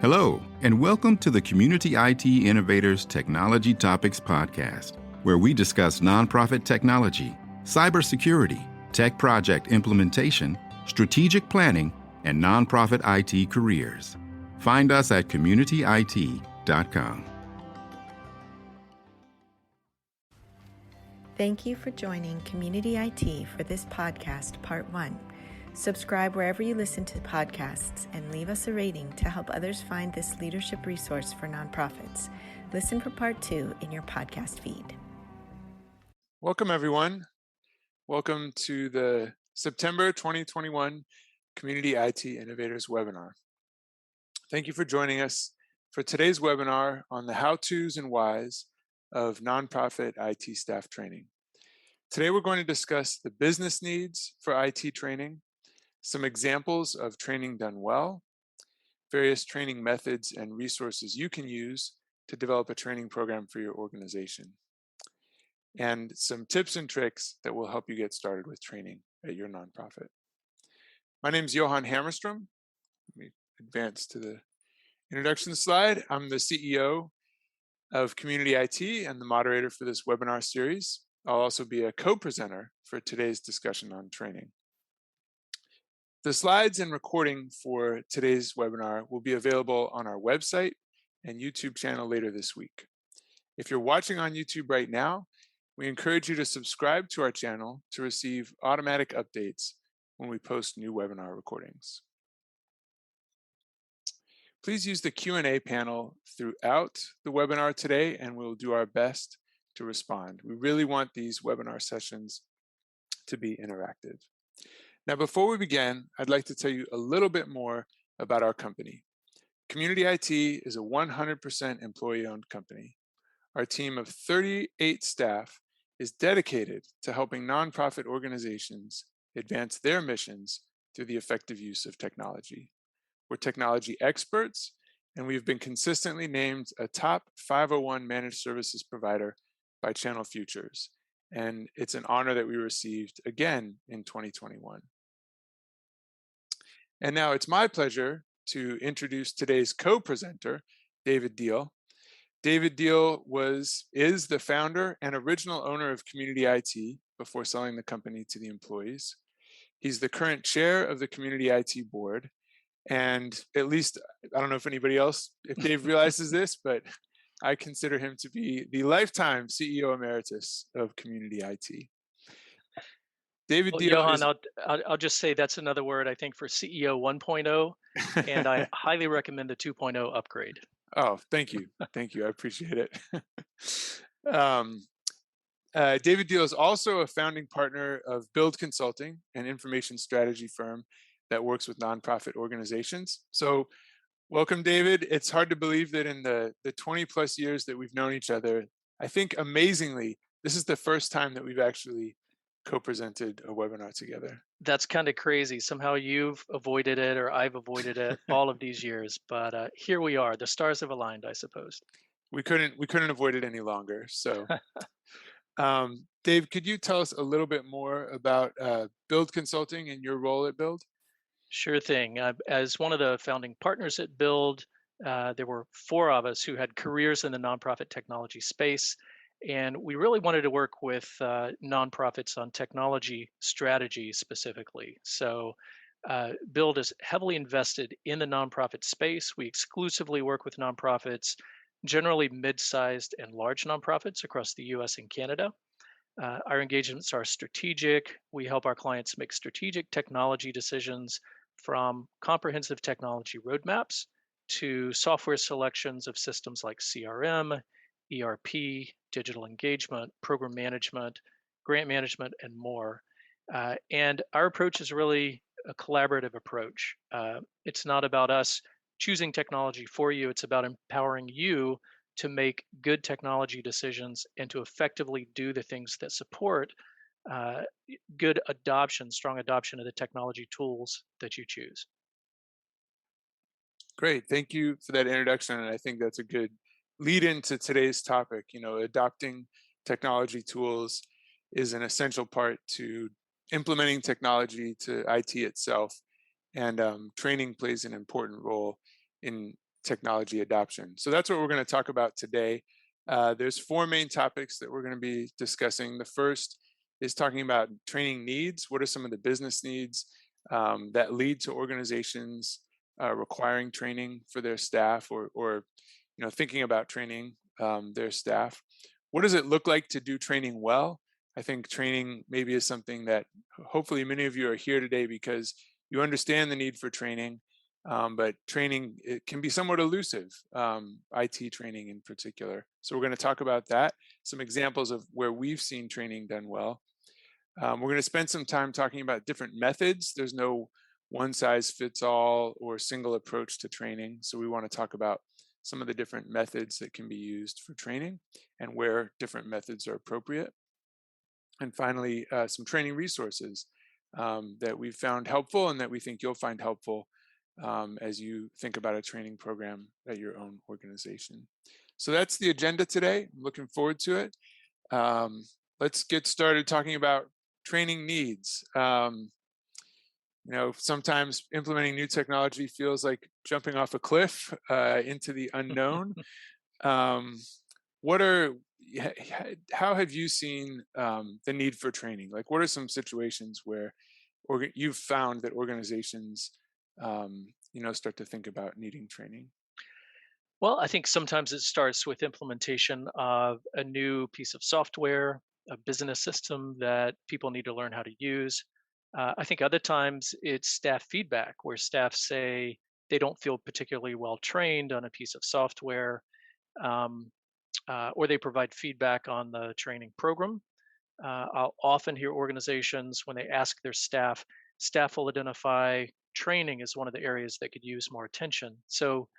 Hello, and welcome to the Community IT Innovators Technology Topics Podcast, where we discuss nonprofit technology, cybersecurity, tech project implementation, strategic planning, and nonprofit IT careers. Find us at communityit.com. Thank you for joining Community IT for this podcast, Part 1. Subscribe wherever you listen to podcasts and leave us a rating to help others find this leadership resource for nonprofits. Listen for Part 2 in your podcast feed. Welcome, everyone. Welcome to the September 2021 Community IT Innovators webinar. Thank you for joining us for today's webinar on the how-tos and whys of nonprofit IT staff training. Today, we're going to discuss the business needs for IT training, some examples of training done well, various training methods and resources you can use to develop a training program for your organization, and some tips and tricks that will help you get started with training at your nonprofit. My name is Johan Hammerstrom. Let me advance to the introduction slide. I'm the CEO of Community IT and the moderator for this webinar series. I'll also be a co-presenter for today's discussion on training. The slides and recording for today's webinar will be available on our website and YouTube channel later this week. If you're watching on YouTube right now, we encourage you to subscribe to our channel to receive automatic updates when we post new webinar recordings. Please use the Q&A panel throughout the webinar today, and we'll do our best to respond. We really want these webinar sessions to be interactive. Now, before we begin, I'd like to tell you a little bit more about our company. Community IT is a 100% employee-owned company. Our team of 38 staff is dedicated to helping nonprofit organizations advance their missions through the effective use of technology. We're technology experts, and we've been consistently named a top 501 managed services provider by Channel Futures, and it's an honor that we received again in 2021. And now it's my pleasure to introduce today's co-presenter, David Deal. David Deal is the founder and original owner of Community IT before selling the company to the employees. He's the current chair of the Community IT board, and at least, I don't know if anybody else, if Dave realizes this, but I consider him to be the lifetime CEO emeritus of Community IT. David Deal Johan, I'll just say that's another word, I think, for CEO 1.0, and I highly recommend the 2.0 upgrade. Oh, thank you. Thank you. I appreciate it. David Deal is also a founding partner of Build Consulting, an information strategy firm that works with nonprofit organizations. So welcome, David. It's hard to believe that in the 20 plus years that we've known each other, I think amazingly, this is the first time that we've actually co-presented a webinar together. That's kind of crazy. Somehow you've avoided it or I've avoided it all of these years, but here we are. The stars have aligned, I suppose. We couldn't avoid it any longer. So Dave, could you tell us a little bit more about Build Consulting and your role at Build? Sure thing. As one of the founding partners at Build, there were 4 of us who had careers in the nonprofit technology space. And we really wanted to work with nonprofits on technology strategy specifically. So Build is heavily invested in the nonprofit space. We exclusively work with nonprofits, generally mid-sized and large nonprofits across the US and Canada. Our engagements are strategic. We help our clients make strategic technology decisions, from comprehensive technology roadmaps to software selections of systems like CRM, ERP, digital engagement, program management, grant management, and more. And our approach is really a collaborative approach. It's not about us choosing technology for you. It's about empowering you to make good technology decisions and to effectively do the things that support good adoption, strong adoption of the technology tools that you choose. Great, thank you for that introduction. And I think that's a good lead into today's topic. Adopting technology tools is an essential part to implementing technology to IT itself. And training plays an important role in technology adoption. So that's what we're going to talk about today. There's four main topics that we're going to be discussing. The first is talking about training needs. What are some of the business needs that lead to organizations requiring training for their staff, or thinking about training their staff? What does it look like to do training well? I think training maybe is something that hopefully many of you are here today because you understand the need for training, but training, it can be somewhat elusive, IT training in particular. So we're going to talk about that, some examples of where we've seen training done well. We're going to spend some time talking about different methods. There's no one size fits all or single approach to training. So we want to talk about some of the different methods that can be used for training and where different methods are appropriate. And finally, some training resources that we've found helpful and that we think you'll find helpful as you think about a training program at your own organization. So that's the agenda today. I'm looking forward to it. Let's get started talking about training needs. Sometimes implementing new technology feels like jumping off a cliff into the unknown. How have you seen the need for training? Like, what are some situations where you've found that organizations, start to think about needing training? Well, I think sometimes it starts with implementation of a new piece of software, a business system that people need to learn how to use. I think other times it's staff feedback where staff say they don't feel particularly well trained on a piece of software, um, or they provide feedback on the training program. I'll often hear organizations when they ask their staff will identify training as one of the areas that could use more attention. So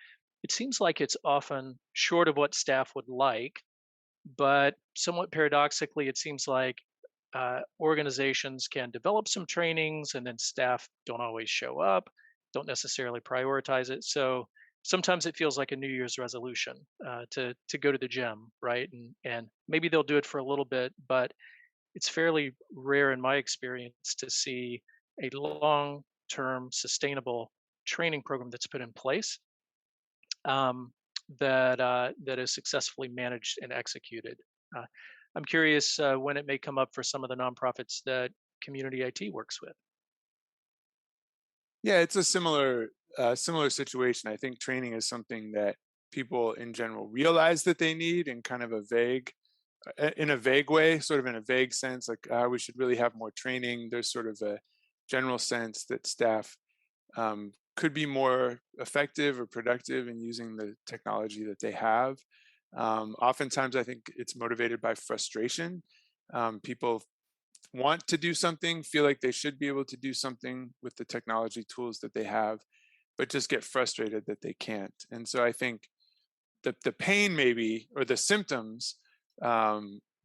it seems like it's often short of what staff would like, but somewhat paradoxically, it seems like organizations can develop some trainings and then staff don't always show up, don't necessarily prioritize it. So sometimes it feels like a New Year's resolution to go to the gym, right? And maybe they'll do it for a little bit, but it's fairly rare in my experience to see a long-term sustainable training program that's put in place um, that is successfully managed and executed. Uh, I'm curious when it may come up for some of the nonprofits that community IT works with. Yeah, it's a similar situation. I think training is something that people in general realize that they need in kind of in a vague way, sort of in a vague sense, like we should really have more training. There's sort of a general sense that staff could be more effective or productive in using the technology that they have. Oftentimes, I think it's motivated by frustration. People want to do something, feel like they should be able to do something with the technology tools that they have, but just get frustrated that they can't. And so I think the pain maybe, or the symptoms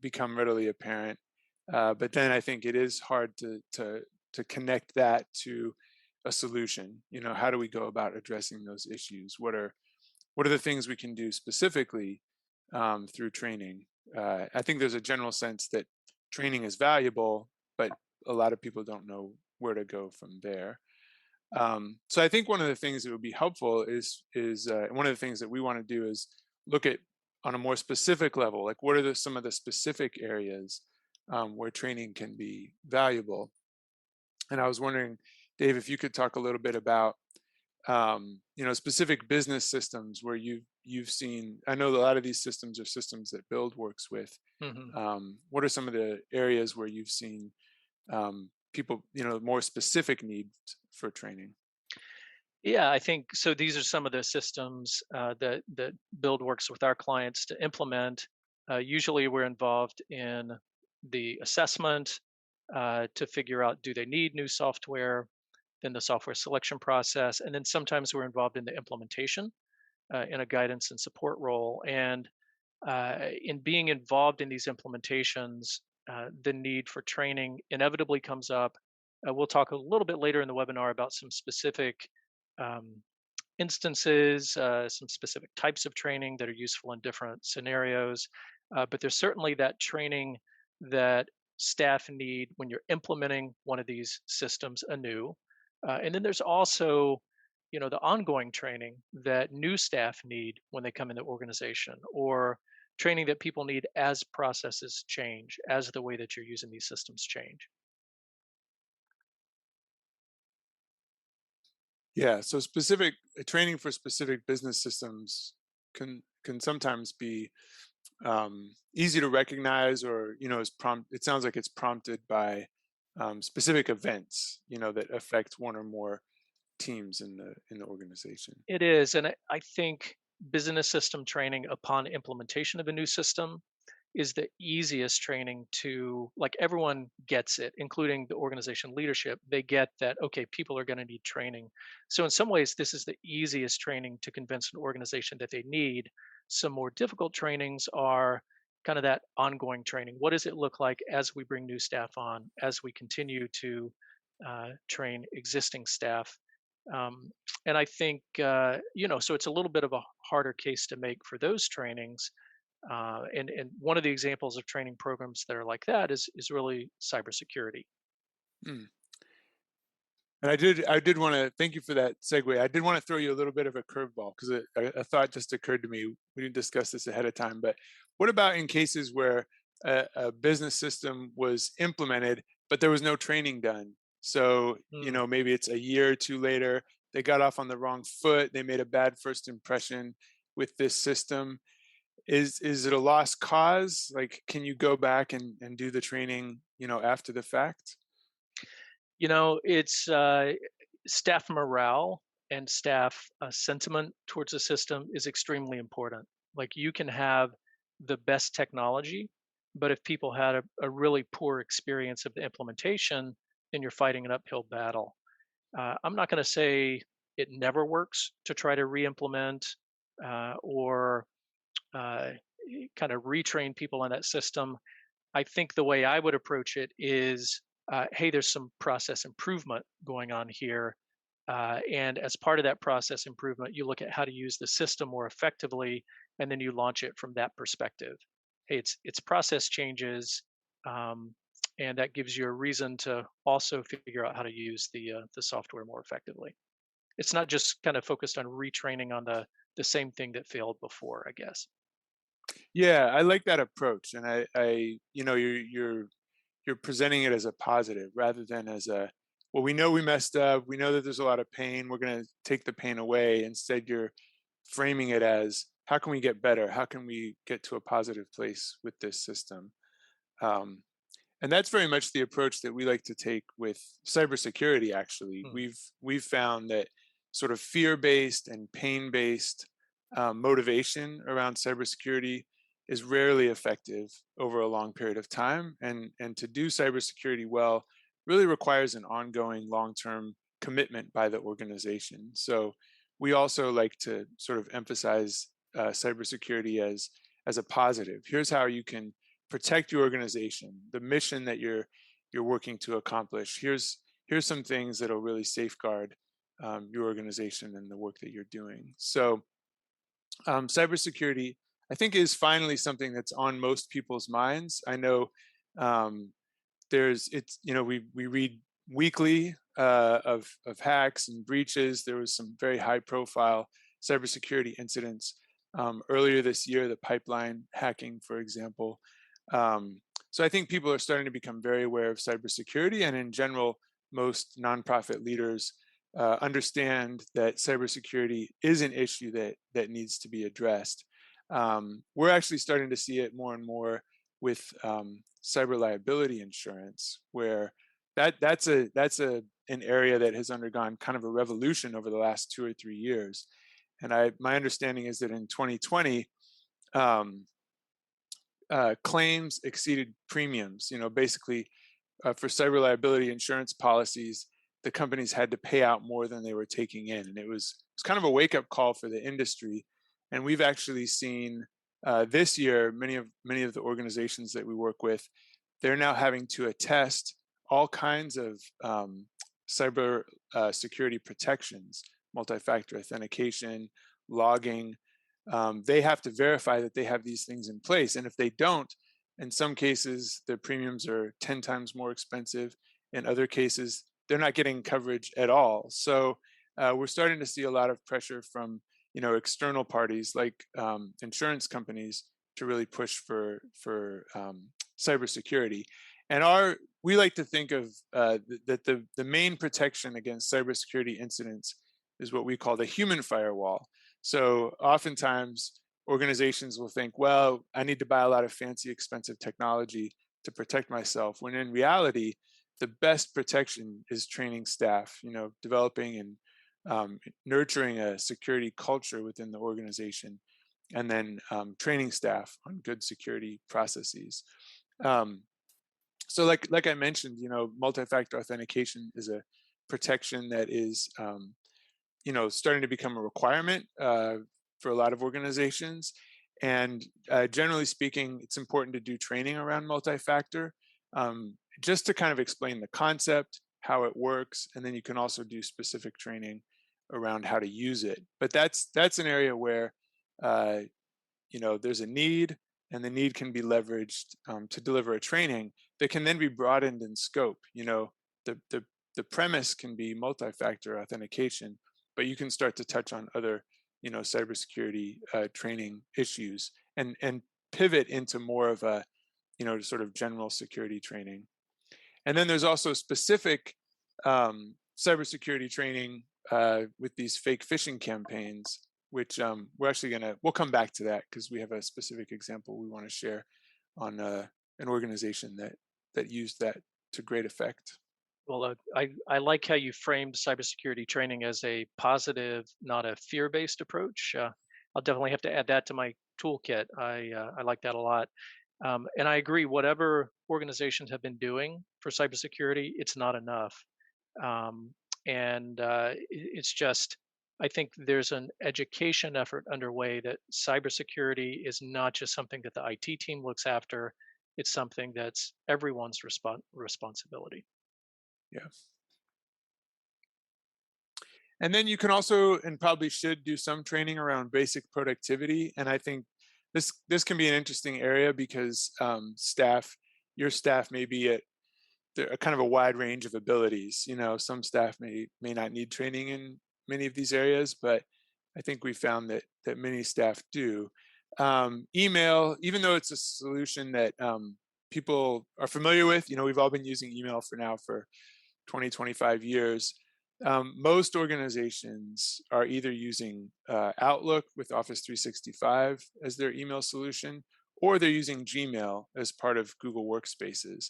become readily apparent. But then I think it is hard to connect that to a solution. How do we go about addressing those issues? What are the things we can do specifically through training? I think there's a general sense that training is valuable, but a lot of people don't know where to go from there. So I think one of the things that would be helpful is one of the things that we want to do is look at on a more specific level, like what are some of the specific areas where training can be valuable. And I was wondering, Dave, if you could talk a little bit about specific business systems where you've seen. I know a lot of these systems are systems that Build works with. What are some of the areas where you've seen people, more specific needs for training? Yeah, I think so. These are some of the systems that Build works with our clients to implement. Usually, we're involved in the assessment to figure out do they need new software, then the software selection process, and then sometimes we're involved in the implementation in a guidance and support role. And in being involved in these implementations, the need for training inevitably comes up. We'll talk a little bit later in the webinar about some specific um, instances, some specific types of training that are useful in different scenarios. But there's certainly that training that staff need when you're implementing one of these systems anew. And then there's also the ongoing training that new staff need when they come in the organization, or training that people need as processes change, as the way that you're using these systems change. Yeah, so specific training for specific business systems can sometimes be easy to recognize, or is it sounds like it's prompted by specific events, that affect one or more teams in the organization. It is, and I think business system training upon implementation of a new system is the easiest training to, like, everyone gets it, including the organization leadership. They get that, okay, people are going to need training. So in some ways, this is the easiest training to convince an organization that they need. Some more difficult trainings are kind of that ongoing training. What does it look like as we bring new staff on, as we continue to train existing staff? And I think, so it's a little bit of a harder case to make for those trainings. And one of the examples of training programs that are like that is really cybersecurity. Hmm. And I did want to thank you for that segue. I did want to throw you a little bit of a curveball, because a thought just occurred to me. We didn't discuss this ahead of time, but what about in cases where a business system was implemented, but there was no training done? So, Mm. maybe it's a year or two later, they got off on the wrong foot. They made a bad first impression with this system. Is it a lost cause? Like, can you go back and do the training, after the fact? It's staff morale and staff sentiment towards the system is extremely important. Like, you can have the best technology, but if people had a really poor experience of the implementation, then you're fighting an uphill battle. I'm not going to say it never works to try to re-implement or uh, kind of retrain people on that system. I think the way I would approach it is, hey, there's some process improvement going on here. And as part of that process improvement, you look at how to use the system more effectively, and then you launch it from that perspective. Hey, it's process changes, and that gives you a reason to also figure out how to use the software more effectively. It's not just kind of focused on retraining on the same thing that failed before, I guess. Yeah, I like that approach, and you're presenting it as a positive rather than as a, well, we know we messed up, we know that there's a lot of pain, we're going to take the pain away. Instead, you're framing it as, how can we get better? How can we get to a positive place with this system? Um, and that's very much the approach that we like to take with cybersecurity. Actually, Hmm. we've found that sort of fear-based and pain-based motivation around cybersecurity is rarely effective over a long period of time. And to do cybersecurity well really requires an ongoing long-term commitment by the organization. So we also like to sort of emphasize cybersecurity as a positive. Here's how you can protect your organization, the mission that you're working to accomplish. Here's some things that'll really safeguard your organization and the work that you're doing. So cybersecurity, I think, is finally something that's on most people's minds. I know um, we read weekly of hacks and breaches. There was some very high profile cybersecurity incidents earlier this year, the pipeline hacking, for example. So I think people are starting to become very aware of cybersecurity, and in general, most nonprofit leaders understand that cybersecurity is an issue that needs to be addressed. We're actually starting to see it more and more with cyber liability insurance, where that's an area that has undergone kind of a revolution over the last 2 or 3 years. And my understanding is that in 2020, claims exceeded premiums. Basically, for cyber liability insurance policies, the companies had to pay out more than they were taking in, and it's kind of a wake up call for the industry. And we've actually seen this year many of the organizations that we work with, they're now having to attest all kinds of cyber security protections, multi-factor authentication, logging. They have to verify that they have these things in place. And if they don't, in some cases, the premiums are 10 times more expensive. In other cases, they're not getting coverage at all. So we're starting to see a lot of pressure from external parties like insurance companies to really push for cybersecurity. And we like to think of that the main protection against cybersecurity incidents is what we call the human firewall. So oftentimes organizations will think, well, I need to buy a lot of fancy, expensive technology to protect myself, when in reality, the best protection is training staff, developing and nurturing a security culture within the organization, and then training staff on good security processes. Um, so like I mentioned, multi-factor authentication is a protection that is starting to become a requirement for a lot of organizations. And generally speaking, it's important to do training around multi-factor, just to kind of explain the concept, how it works, and then you can also do specific training around how to use it. But that's an area where there's a need, and the need can be leveraged to deliver a training that can then be broadened in scope. The premise can be multi-factor authentication, but you can start to touch on other cybersecurity training issues, and pivot into more of a sort of general security training. And then there's also specific cybersecurity training with these fake phishing campaigns, which we'll come back to that because we have a specific example we want to share on an organization that used that to great effect. Well, I like how you framed cybersecurity training as a positive, not a fear-based approach. I'll definitely have to add that to my toolkit. I like that a lot. And I agree, whatever organizations have been doing for cybersecurity, it's not enough. It's just, I think there's an education effort underway that cybersecurity is not just something that the IT team looks after, it's something that's everyone's responsibility. Yeah. And then you can also, and probably should, do some training around basic productivity. And I think this can be an interesting area because your staff may be at a kind of a wide range of abilities. Some staff may not need training in many of these areas, but I think we found that many staff do. Email, even though it's a solution that people are familiar with, we've all been using email for 20, 25 years. Most organizations are either using Outlook with Office 365 as their email solution, or they're using Gmail as part of Google Workspaces.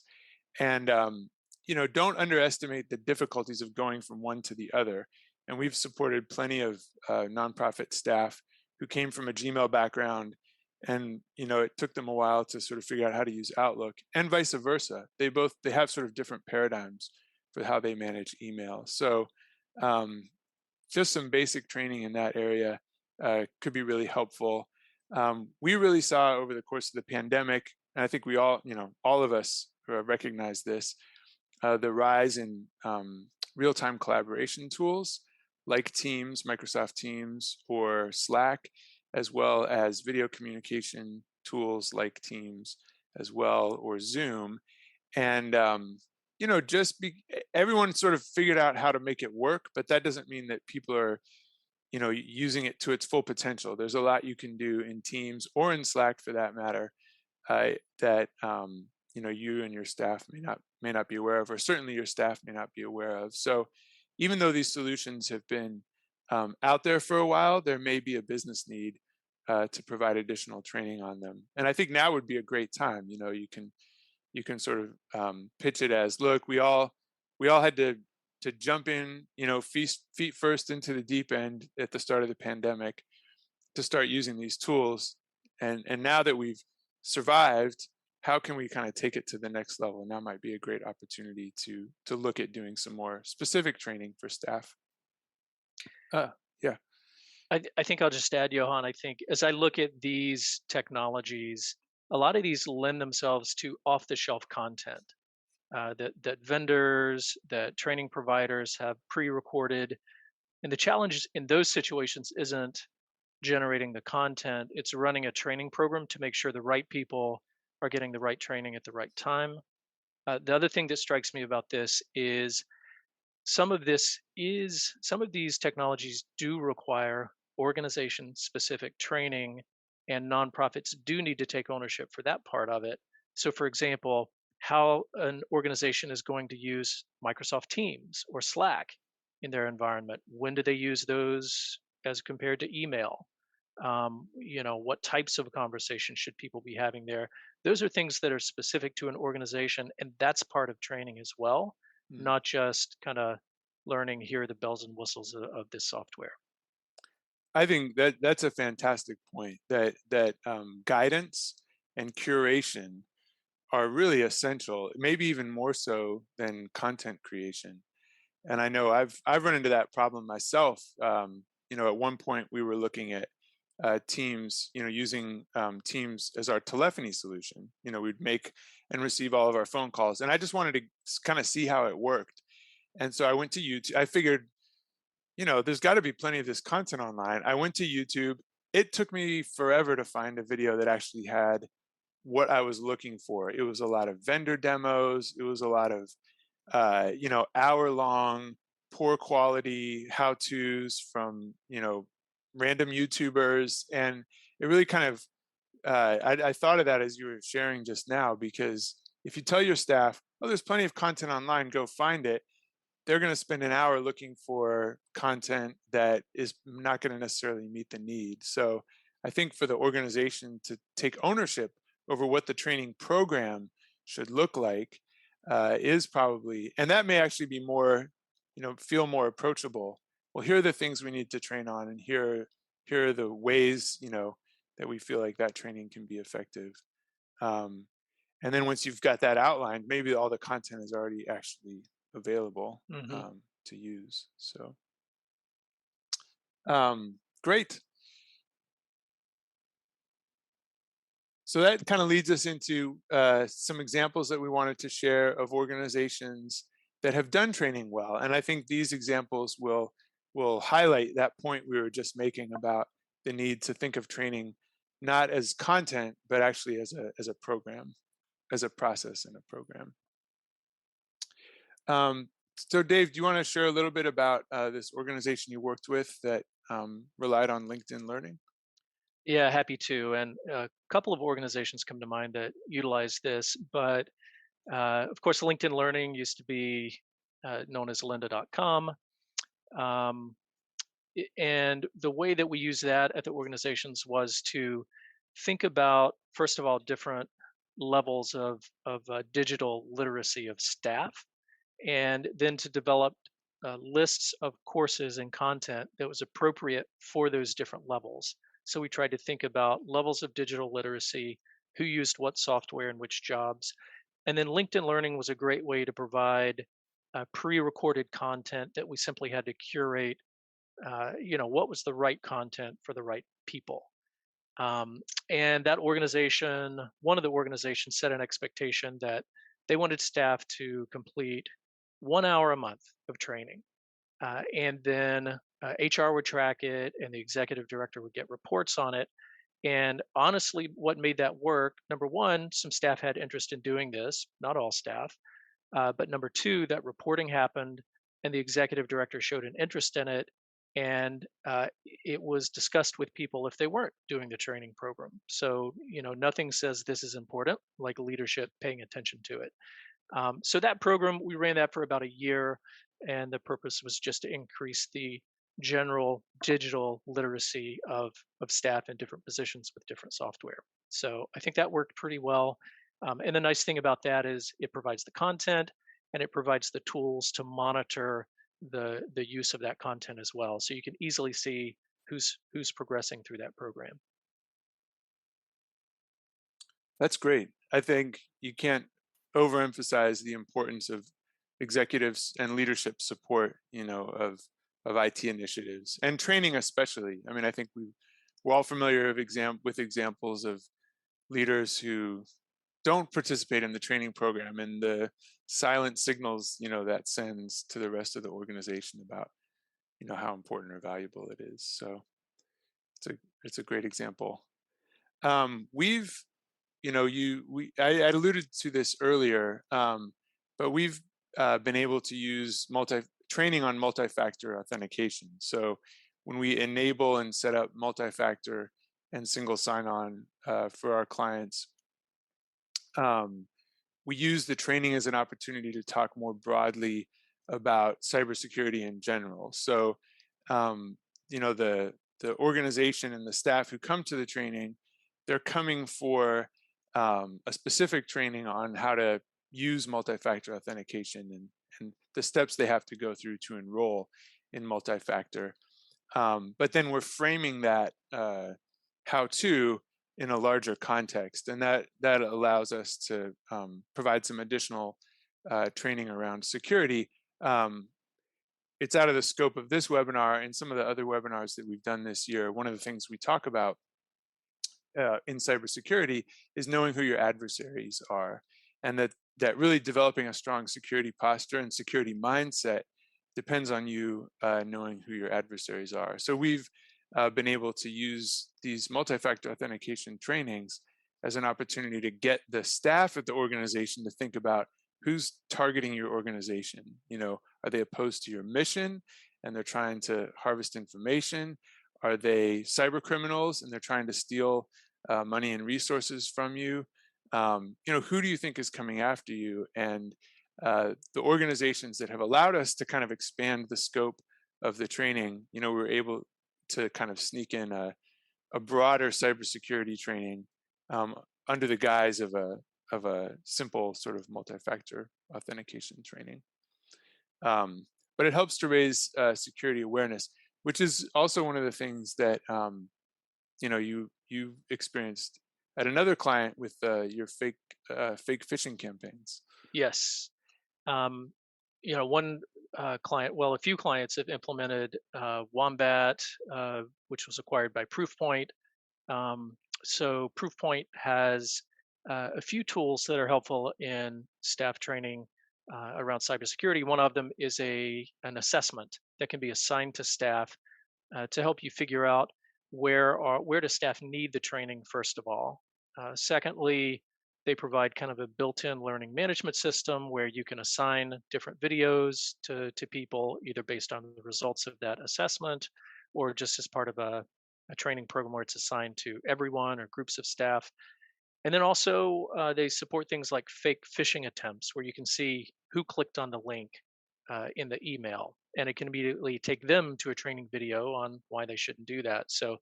And don't underestimate the difficulties of going from one to the other. And we've supported plenty of nonprofit staff who came from a Gmail background, and it took them a while to sort of figure out how to use Outlook, and vice versa. They have sort of different paradigms for how they manage email. So just some basic training in that area could be really helpful. We really saw over the course of the pandemic, and I think we all of us recognize this, the rise in real-time collaboration tools like Teams, Microsoft Teams, or Slack, as well as video communication tools like Teams as well, or Zoom. And everyone sort of figured out how to make it work, but that doesn't mean that people are using it to its full potential. There's a lot you can do in Teams, or in Slack for that matter, that you and your staff may not be aware of, or certainly your staff may not be aware of. So even though these solutions have been out there for a while, there may be a business need to provide additional training on them. And I think now would be a great time. You can sort of pitch it as, look, we all had to jump in, feet first into the deep end at the start of the pandemic to start using these tools. And now that we've survived, how can we kind of take it to the next level? And that might be a great opportunity to look at doing some more specific training for staff. Yeah. I think I'll just add, Johan, I think as I look at these technologies, a lot of these lend themselves to off-the-shelf content that vendors, that training providers have pre-recorded. And the challenge in those situations isn't generating the content, it's running a training program to make sure the right people are getting the right training at the right time. The other thing that strikes me about this is some of these technologies do require organization specific training, and nonprofits do need to take ownership for that part of it. So for example, how an organization is going to use Microsoft Teams or Slack in their environment, when do they use those as compared to email? What types of conversations should people be having there? Those are things that are specific to an organization, and that's part of training as well, Mm. not just kind of learning here are the bells and whistles of this software. I think that that's a fantastic point. That guidance and curation are really essential, maybe even more so than content creation. And I know I've run into that problem myself. At one point we were looking at Teams, using Teams as our telephony solution. We'd make and receive all of our phone calls, and I just wanted to kind of see how it worked. And so I went to YouTube. I figured, there's got to be plenty of this content online. I went to YouTube. It took me forever to find a video that actually had what I was looking for. It was a lot of vendor demos. It was a lot of hour-long, poor quality how-tos from, random YouTubers. And it really kind of, I thought of that as you were sharing just now, because if you tell your staff, oh, there's plenty of content online, go find it, they're going to spend an hour looking for content that is not going to necessarily meet the need. So I think for the organization to take ownership over what the training program should look like is probably, and that may actually be more, feel more approachable. Well, here are the things we need to train on, and here are the ways, that we feel like that training can be effective. Um, and then once you've got that outlined, maybe all the content is already actually available Hmm. to use. So great. So that kind of leads us into some examples that we wanted to share of organizations that have done training well. And I think these examples will highlight that point we were just making about the need to think of training not as content, but actually as a program, as a process and a program. So Dave, do you want to share a little bit about this organization you worked with that relied on LinkedIn Learning? Yeah, happy to. And a couple of organizations come to mind that utilize this, but of course, LinkedIn Learning used to be known as lynda.com. Um, and the way that we use that at the organizations was to think about, first of all, different levels of digital literacy of staff, and then to develop lists of courses and content that was appropriate for those different levels. So we tried to think about levels of digital literacy, who used what software and which jobs. And then LinkedIn Learning was a great way to provide pre-recorded content that we simply had to curate. What was the right content for the right people. Um, and that organization, one of the organizations, set an expectation that they wanted staff to complete 1 hour a month of training. And then HR would track it, and the executive director would get reports on it. And honestly, what made that work, number one, some staff had interest in doing this, not all staff. But number two, that reporting happened, and the executive director showed an interest in it. And it was discussed with people if they weren't doing the training program. So, nothing says this is important like leadership paying attention to it. So that program, we ran that for about a year, and the purpose was just to increase the general digital literacy of staff in different positions with different software. So I think that worked pretty well. And the nice thing about that is it provides the content, and it provides the tools to monitor the use of that content as well. So you can easily see who's progressing through that program. That's great. I think you can't overemphasize the importance of executives and leadership support, of IT initiatives and training especially. I mean, I think we're all familiar with examples of leaders who don't participate in the training program and the silent signals, that sends to the rest of the organization about, how important or valuable it is. So it's a great example. We've I alluded to this earlier, but we've been able to use training on multi-factor authentication. So when we enable and set up multi-factor and single sign-on for our clients, we use the training as an opportunity to talk more broadly about cybersecurity in general. So, the organization and the staff who come to the training, they're coming for a specific training on how to use multi-factor authentication and the steps they have to go through to enroll in multi-factor. But then we're framing that how-to in a larger context, and that allows us to provide some additional training around security. It's out of the scope of this webinar and some of the other webinars that we've done this year. One of the things we talk about in cybersecurity is knowing who your adversaries are, and that really developing a strong security posture and security mindset depends on you knowing who your adversaries are. So we've been able to use these multi-factor authentication trainings as an opportunity to get the staff at the organization to think about who's targeting your organization. Are they opposed to your mission and they're trying to harvest information? Are they cyber criminals and they're trying to steal money and resources from you? Who do you think is coming after you? And the organizations that have allowed us to kind of expand the scope of the training, we were able to kind of sneak in a broader cybersecurity training under the guise of a simple sort of multi-factor authentication training. But it helps to raise security awareness, which is also one of the things that you experienced at another client with your fake phishing campaigns. Yes. One client, a few clients have implemented Wombat, which was acquired by Proofpoint. So Proofpoint has a few tools that are helpful in staff training around cybersecurity. One of them is an assessment that can be assigned to staff to help you figure out where does staff need the training, first of all. Secondly, they provide kind of a built-in learning management system where you can assign different videos to people, either based on the results of that assessment or just as part of a training program where it's assigned to everyone or groups of staff. And then also they support things like fake phishing attempts where you can see who clicked on the link in the email, and it can immediately take them to a training video on why they shouldn't do that. So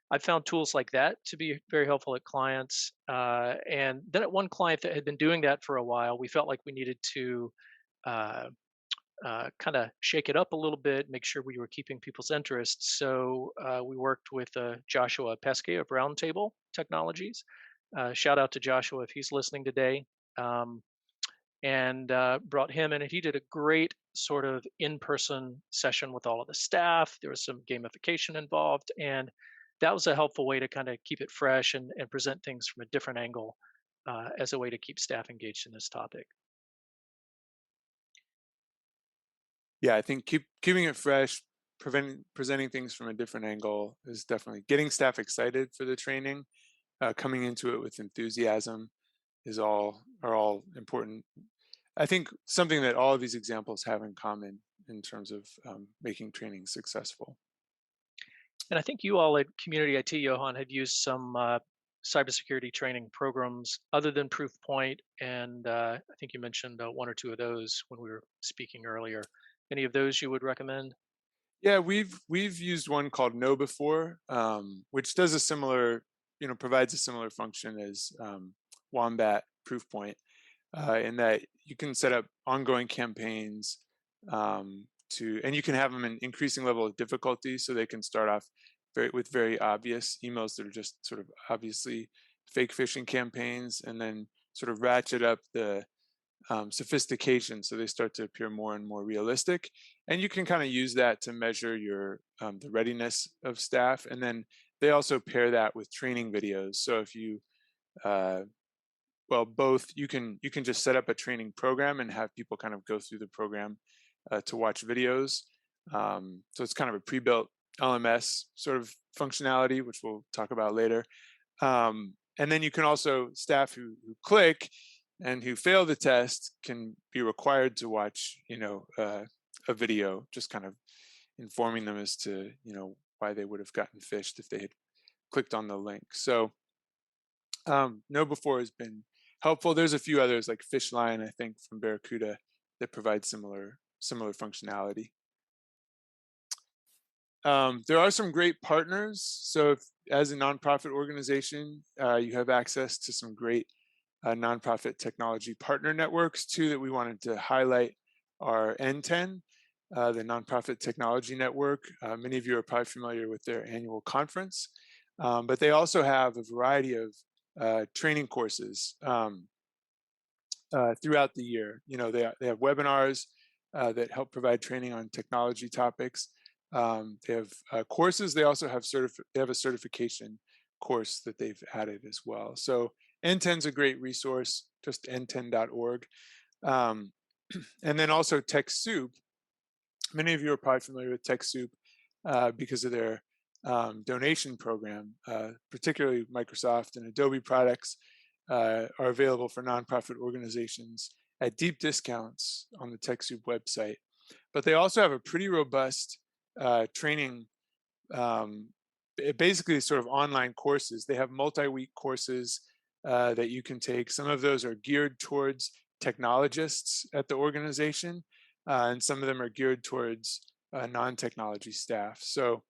I found tools like that to be very helpful at clients. And then at one client that had been doing that for a while, we felt like we needed to kind of shake it up a little bit, make sure we were keeping people's interests. So we worked with Joshua Pesce of Roundtable Technologies. Shout out to Joshua if he's listening today. And brought him in, and he did a great sort of in-person session with all of the staff. There was some gamification involved, and that was a helpful way to kind of keep it fresh and present things from a different angle as a way to keep staff engaged in this topic. Yeah, I think keeping it fresh, presenting things from a different angle is definitely getting staff excited for the training, coming into it with enthusiasm are all important. I think something that all of these examples have in common in terms of making training successful. And I think you all at Community IT, Johan, have used some cybersecurity training programs other than Proofpoint, and I think you mentioned one or two of those when we were speaking earlier. Any of those you would recommend? Yeah, we've used one called Know Before, which does a similar, provides a similar function as Wombat Proofpoint, in that you can set up ongoing campaigns and you can have them in increasing level of difficulty, so they can start off with very obvious emails that are just sort of obviously fake phishing campaigns, and then sort of ratchet up the sophistication so they start to appear more and more realistic. And you can kind of use that to measure your the readiness of staff. And then they also pair that with training videos. So if you both, you can just set up a training program and have people kind of go through the program to watch videos. So it's kind of a pre-built LMS sort of functionality, which we'll talk about later. And then you can also, staff who click and who fail the test can be required to watch, a video, just kind of informing them as to, why they would have gotten phished if they had clicked on the link. So Know Before has been helpful. There's a few others like Fishline, I think, from Barracuda that provide similar functionality. There are some great partners. So if, as a nonprofit organization, you have access to some great nonprofit technology partner networks. Two that we wanted to highlight are N10, the Nonprofit Technology Network. Many of you are probably familiar with their annual conference, but they also have a variety of training courses throughout the year. They have webinars that help provide training on technology topics. They have courses. They also have they have a certification course that they've added as well. So N10 is a great resource, just n10.org. And then also TechSoup. Many of you are probably familiar with TechSoup because of their donation program. Particularly Microsoft and Adobe products are available for nonprofit organizations at deep discounts on the TechSoup website. But they also have a pretty robust training, basically sort of online courses. They have multi-week courses that you can take. Some of those are geared towards technologists at the organization, and some of them are geared towards non-technology staff. So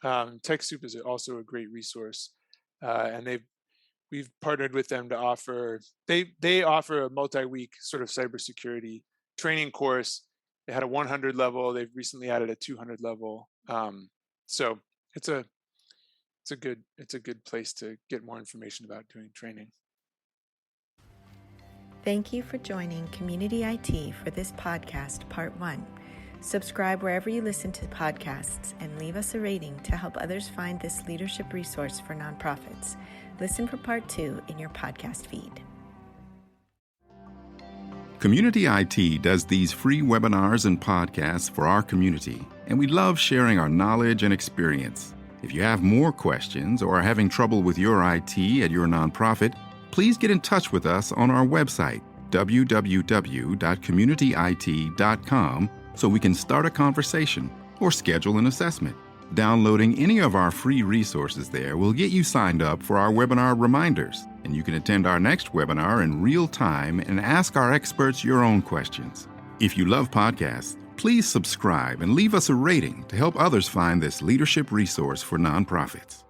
TechSoup is also a great resource, and we've partnered with them to offer. They offer a multi-week sort of cybersecurity training course. They had a 100 level. They've recently added a 200 level. So it's a good place to get more information about doing training. Thank you for joining Community IT for this podcast, Part 1. Subscribe wherever you listen to podcasts and leave us a rating to help others find this leadership resource for nonprofits. Listen for Part 2 in your podcast feed. Community IT does these free webinars and podcasts for our community, and we love sharing our knowledge and experience. If you have more questions or are having trouble with your IT at your nonprofit, please get in touch with us on our website, www.communityit.com, so we can start a conversation or schedule an assessment. Downloading any of our free resources there will get you signed up for our webinar reminders, and you can attend our next webinar in real time and ask our experts your own questions. If you love podcasts, please subscribe and leave us a rating to help others find this leadership resource for nonprofits.